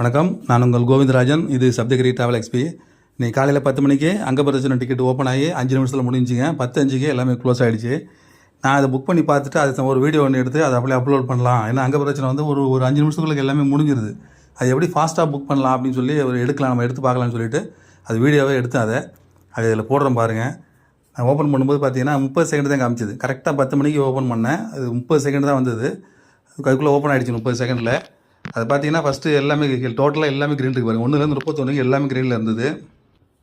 வணக்கம், நான் உங்கள் கோவிந்தராஜன். இது சப்தகிரி டிராவல் எக்ஸ்பி. நீ காலையில் 10 மணிக்கு அங்கப்பிரதட்சணை டிக்கெட் ஓப்பன் ஆகி 5 நிமிஷத்தில் முடிஞ்சுங்க. 10:05 எல்லாமே க்ளோஸ் ஆகிடுச்சு. நான் அதை புக் பண்ணி பார்த்துட்டு அது ஒரு வீடியோ ஒன்று எடுத்து அதை அப்படியே அப்லோட் பண்ணலாம். ஏன்னா அங்கப்பிரதட்சணை வந்து ஒரு 5 நிமிஷத்துக்குள்ள எல்லாமே முடிஞ்சிருது. அது எப்படி ஃபாஸ்ட்டாக புக் பண்ணலாம் அப்படின்னு சொல்லி எடுக்கலாம், நம்ம எடுத்து பார்க்கலாம்னு சொல்லிட்டு அது வீடியோவே எடுத்து அது இதில் போடுறோம் பாருங்கள். நான் ஓப்பன் பண்ணும்போது பார்த்தீங்கன்னா 30 செகண்ட் தான் காமிச்சிது. கரெக்டாக 10 மணிக்கு ஓப்பன் பண்ணேன். அது 30 செகண்ட் தான் வந்தது. அதுக்குள்ளே ஓப்பன் ஆகிடுச்சு 30 செகண்டில். அது பார்த்தீங்கன்னா ஃபஸ்ட்டு எல்லாமே டோட்டலாக எல்லாமே க்ரீன் இருக்குது பாருங்கள். 1லேருந்து 31 எல்லாமே க்ரீனில் இருந்தது.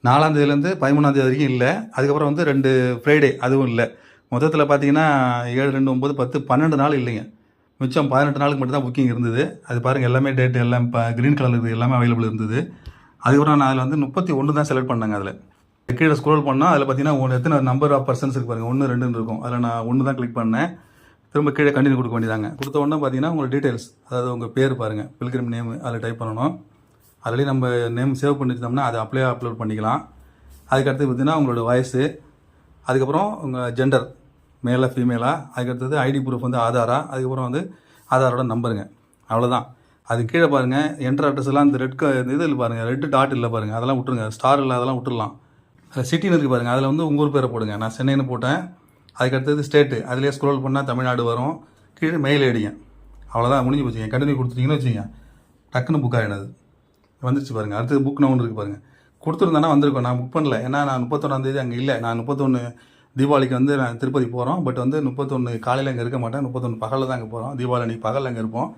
4ஆம் தேதியிலேருந்து 13ஆம் தேதி வரைக்கும் இல்லை. அதுக்கப்புறம் வந்து 2 ஃப்ரைடே அதுவும் இல்லை. மொத்தத்தில் பார்த்தீங்கன்னா 7, 2, 9, 10, 12 நாள் இல்லைங்க. மிச்சம் 18 நாளுக்கு மட்டும் தான் புக்கிங் இருந்தது. அது பாருங்கள், எல்லாமே டேட்டு எல்லாம் க்ரீன் கலர் இருக்குது, எல்லாமே அவைலபிள் இருந்தது. அதுக்கப்புறம் நான் அதில் வந்து 31 தான் செலக்ட் பண்ணேங்க. அதில் கீழே ஸ்க்ரோல் பண்ணால் அதில் பார்த்தீங்கன்னா எத்தனை நம்பர் ஆஃப் பர்சன்ஸ் இருக்குது பாருங்கள். 1, 2 இருக்கும். அதில் நான் 1 தான் கிளிக் பண்ணேன். திரும்ப கீழே கண்டினியூ கொடுக்க வேண்டியதாங்க. கொடுத்த உடனே பார்த்தீங்கன்னா உங்கள் டீட்டெயில்ஸ், அதாவது உங்கள் பேர் பாருங்கள், பில்கிரிம் நேம் அதில் டைப் பண்ணணும். அதுலேயும் நம்ம நேம் சேவ் பண்ணி வச்சோம்னா அதை அப்படியே அப்லோட் பண்ணிக்கலாம். அதுக்கடுத்து பார்த்தீங்கன்னா உங்களோட வாய்ஸு, அதுக்கப்புறம் உங்கள் ஜெண்டர், மேலாக ஃபீமேலாக, அதுக்கடுத்தது ஐடி ப்ரூஃப் வந்து ஆதாரா, அதுக்கப்புறம் வந்து ஆதாரோட நம்பருங்க. அவ்வளோதான். அது கீழே பாருங்கள் என்ட்ரு அட்ரஸ் எல்லாம் இந்த இதில் பாருங்கள், ரெட் டாட் இல்லை பாருங்கள், அதெல்லாம் விட்டுருங்க. ஸ்டார் இல்லை, அதெல்லாம் விட்டுடலாம். அதில் சிட்டின்னு இருக்குது பாருங்கள், அதில் வந்து உங்கள் ஊர் பேரை போடுங்க. நான் சென்னைன்னு போட்டேன். அதுக்கடுத்தது ஸ்டேட்டு, அதிலே ஸ்க்ரோல் பண்ணால் தமிழ்நாடு வரும். கீழே மெயில் ஐடிங்க. அவ்வளோதான், முடிஞ்சு போச்சுங்க. கண்டினியூ கொடுத்துட்டிங்கன்னு வச்சுங்க, டக்குன்னு புக் ஆகிடுது. வந்துருச்சு பாருங்கள். அடுத்தது புக் நவுன் இருக்குது பாருங்கள். கொடுத்துருந்தானா வந்திருக்கோம். நான் புக் பண்ணல, ஏன்னா நான் 31ஆம் தேதி அங்கே இல்லை. நான் 31 தீபாவளிக்கு வந்து நான் திருப்பதி போகிறோம். பட் வந்து 31 காலையில் அங்கே இருக்க மாட்டேன். 31 பகலில் தான் அங்கே போகிறோம். தீபாவளி அன்றைக்கி பகலில் அங்கே இருப்போம்.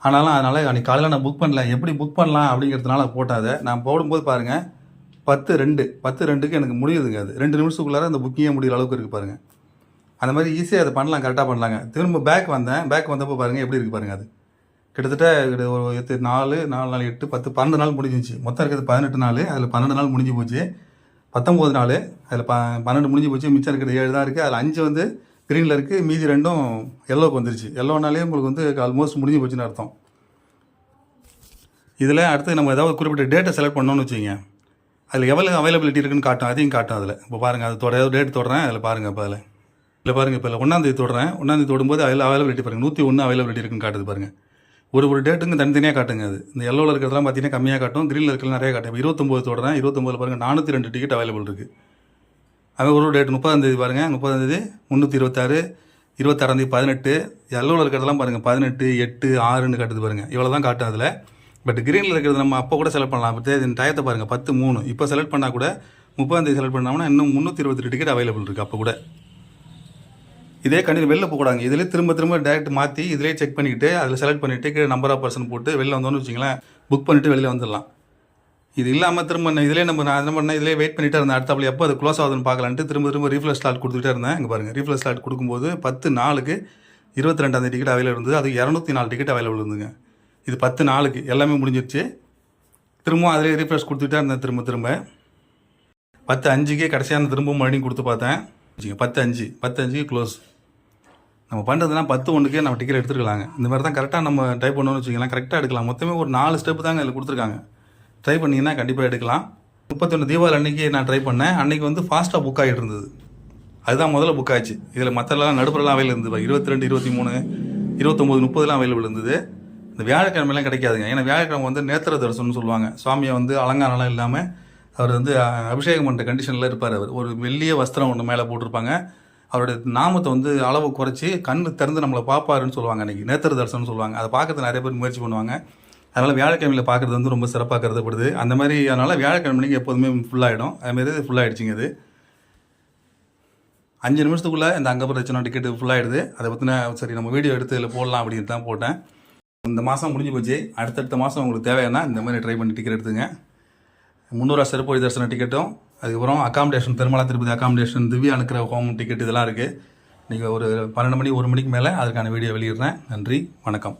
அதனால் அன்றைக்கி காலையில் நான் புக் பண்ணல. எப்படி புக் பண்ணலாம் அப்படிங்கிறதுனால போட்டாத. நான் போடும்போது பாருங்கள் 10:02க்கு எனக்கு முடியுதுங்க. அது 2 நிமிஷத்துக்குள்ளார அந்த புக்கிங்கே முடிகிற அளவுக்கு இருக்குது பாருங்கள். அந்த மாதிரி ஈஸியாக அதை பண்ணலாம், கரெக்டாக பண்ணலாங்க. திரும்ப பேக் வந்தப்போ பாருங்கள் எப்படி இருக்குது பாருங்கள். அது கிட்டத்தட்ட ஒரு 4 4 8 10 12 நாள் முடிஞ்சிச்சு. மொத்தம் இருக்கிறது 18 நாள். அதில் 12 நாள் முடிஞ்சு போச்சு. 19 நாள், அதில் 12 முடிஞ்சு போச்சு. மிச்சம் இருக்கிறது 7 தான் இருக்குது. அதில் 5 வந்து க்ரீனில் இருக்குது, மீதி 2ம் எல்லோவுக்கு வந்துருச்சு. எல்லோனாலே உங்களுக்கு வந்து ஆல்மோஸ்ட் முடிஞ்சு போச்சுன்னு அர்த்தம். இதில் அடுத்து நம்ம ஏதாவது குறிப்பிட்ட டேட்டை செலக்ட் பண்ணோன்னு வச்சுங்க, அதில் எவ்வளோ அவைலபிலிட்டி இருக்குன்னு காட்டும், அதையும் காட்டும். அதில் இப்போ பாருங்கள், அது டேட் தொடுறேன். அதில் பாருங்கள், இப்போ இல்லை பாருங்கள், இப்போ 1ஆம் தேதி தொடுறேன். 1ஆம் தேதி தொடும்போது அதில் அவைலபிலிட்டி பாருங்கள், 101 அவைலபிலிட்டி இருக்குன்னு காட்டுது பாருங்கள். ஒரு டேட்டுங்க தனித்தனியாக காட்டுங்க. அது இந்த எல்லோவில் இருக்கிறதெல்லாம் பார்த்தீங்கன்னா கம்மியாக காட்டும், க்ரீனில் இருக்கிறது நிறைய காட்டும். இப்போ 29 தொடுறேன். 29 பாருங்கள் 402 டிக்கெட் அவைலபிள் இருக்குது. அது ஒரு டேட் 30ஆம் தேதி பாருங்கள், 30ஆம் தேதி 326, 26ஆம் தேதி 18, எல்லோவில் இருக்கிறதெல்லாம் பாருங்கள் 18, 8, 6ன்னு காட்டுது பாருங்கள். இவ்வளோ தான் காட்டும் அதில். பட் க்ரீனில் இருக்கிறது நம்ம அப்போ கூட செலக்ட் பண்ணலாம். இப்போ டயத்தை பாருங்கள் 10:03. இப்போ செலக்ட் பண்ணால் கூட 30ஆம் தேதி செலக்ட் பண்ணோம்னா இன்னும் 322 டிக்கெட் அவைலபிள் இருக்குது அப்போ கூட. இதே கண்டிப்பாக வெளில போகக்கூடாங்க. இதிலே திரும்ப டேரக்ட் மாற்றி இதிலே செக் பண்ணிவிட்டு அதில் செலக்ட் பண்ணிவிட்டு கீழே நம்பர் ஆஃப் பர்சன் போட்டு வெளில வந்தோன்னு வச்சிங்களேன், புக் பண்ணிவிட்டு வெளியில் வந்துடலாம். இது இல்லாமல் திரும்ப இதிலே நான் என்ன பண்ணேன், இதிலே வெயிட் பண்ணிகிட்டே இருந்தேன். அடுத்தாப்புல எப்போ அது க்ளோஸ் ஆகுதுன்னு பார்க்கலான்ட்டு திரும்ப ரீஃப்ரெஷ் ஸ்லாட் கொடுத்துட்டே இருந்தேன். இங்கே பாருங்கள், ரீஃப்ரெஷ் ஸ்லாட் கொடுக்கும்போது 10 நாளுக்கு 22ஆம் தேதி டிக்கெட் அவைலபிள் இருந்தது. அது 204 டிக்கெட் அவைலபிள் இருந்துங்க. இது 10 நாளுக்கு எல்லாமே முடிஞ்சிருச்சு. திரும்பவும் அதிலே ரீஃப்ரெஷ் கொடுத்துட்டே இருந்தேன். திரும்ப 10:05க்கே கடைசியான திரும்பவும் மறுபடியும் கொடுத்து பார்த்தேன். 10:05 க்ளோஸ். நம்ம பண்ணுறதுனா 10:01க்கே நம்ம டிக்கெட் எடுத்துருக்கலாங்க. இந்த மாதிரி தான் கரெக்டாக நம்ம டைப் பண்ணணும்னு வச்சுக்கலாம், கரெக்டாக எடுக்கலாம். மொத்தமே ஒரு 4 ஸ்டெப்பு தாங்க இதில் கொடுத்துருக்காங்க. ட்ரை பண்ணிங்கன்னா கண்டிப்பாக எடுக்கலாம். 31 தீபாவளி அன்றைக்கி நான் ட்ரை பண்ணேன். அன்றைக்கி வந்து ஃபாஸ்ட்டாக புக் ஆகிட்டு இருந்தது. அதுதான் முதல்ல புக் ஆச்சு. இதில் மற்றெல்லாம் நடுப்புறலாம் அவைலபிள் இருந்தது. 22, 23, 29, 30 அவைலபிள் இருந்தது. இந்த வியாழக்கிழமைலாம் கிடைக்காதுங்க. ஏன்னா வியாழக்கிழமை வந்து நேத்திர தரிசனம்னு சொல்லுவாங்க. சுவாமியை வந்து அலங்காரம்லாம் இல்லாமல் அவர் வந்து அபிஷேகம் பண்ணுற கண்டிஷனில் இருப்பார். அவர் ஒரு வெள்ளிய வஸ்திரம் ஒன்று மேலே போட்டிருப்பாங்க. அவருடைய நாமத்தை வந்து அளவு குறைச்சி கண்ணு திறந்து நம்மளை பார்ப்பாருன்னு சொல்லுவாங்க. அன்றைக்கி நேத்திர தரிசனம்னு சொல்லுவாங்க. அதை பார்க்கறது நிறைய பேர் முயற்சி பண்ணுவாங்க. அதனால் வியாழக்கிழமையில் பார்க்குறது வந்து ரொம்ப சிறப்பாக கருதப்படுது. அந்த மாதிரி அதனால் வியாழக்கிழமைக்கு எப்போதுமே ஃபுல்லாகிடும். அதுமாரி இது ஃபுல்லாகிடுச்சிங்க. இது 5 நிமிஷத்துக்குள்ளே இந்த அங்கப்பிரதட்சணை டிக்கெட்டு ஃபுல்லாகிடுது. அதை பற்றின சரி நம்ம வீடியோ எடுத்து இதில் போடலாம் அப்படின்னு தான் போட்டேன். இந்த மாதம் முடிஞ்சு போச்சு. அடுத்தடுத்த மாதம் உங்களுக்கு தேவைன்னா இந்த மாதிரி ட்ரை பண்ணி டிக்கெட் எடுத்துங்க. 300 சிறப்பு தரிசன டிக்கெட்டும், அதுக்கப்புறம் அகாமடேஷன், திருமலா திருப்பதி அகாமடேஷன், திவ்யா அனுக்கிற ஹோம் டிக்கெட் இதெல்லாம் இருக்குது. நீங்கள் ஒரு 12 மணி 1 மணிக்கு மேலே அதுக்கான வீடியோ வெளியிடுறேன். நன்றி, வணக்கம்.